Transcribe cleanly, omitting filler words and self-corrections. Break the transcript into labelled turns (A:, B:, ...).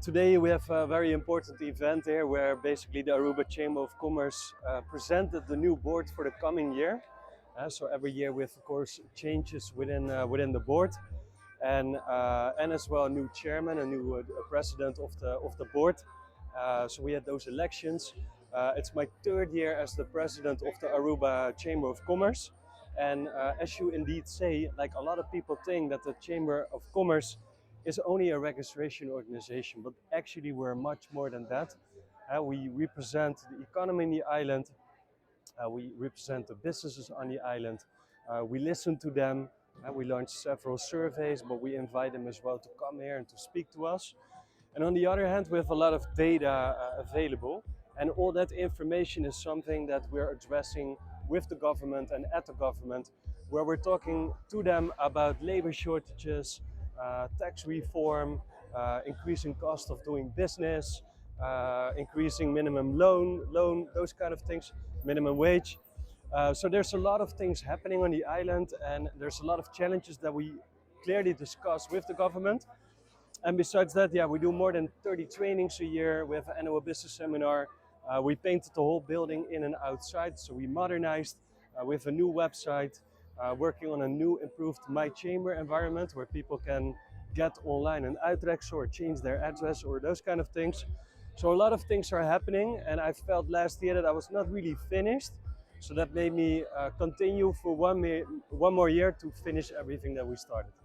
A: Today we have a very important event here where basically the Aruba Chamber of Commerce presented the new board for the coming year. So every year we have of course changes within the board, and as well a new chairman, a new president of the board. So we had those elections. It's my third year as the president of the Aruba Chamber of Commerce, and as you indeed say, like a lot of people think that the Chamber of Commerce is only a registration organization, but actually we're much more than that. We represent the economy in the island, we represent the businesses on the island, we listen to them, we launch several surveys, but we invite them as well to come here and to speak to us. And on the other hand, we have a lot of data available, and all that information is something that we're addressing with the government and at the government, where we're talking to them about labor shortages, tax reform, increasing cost of doing business, increasing minimum loan, those kind of things, minimum wage. So there's a lot of things happening on the island, and there's a lot of challenges that we clearly discuss with the government. And besides that, yeah, we do more than 30 trainings a year. We have an annual business seminar. We painted the whole building in and outside, so we modernized. We have a new website, working on a new improved My Chamber environment where people can get online an uitreksel or change their address or those kind of things. So a lot of things are happening, and I felt last year that I was not really finished. So that made me continue for one more year to finish everything that we started.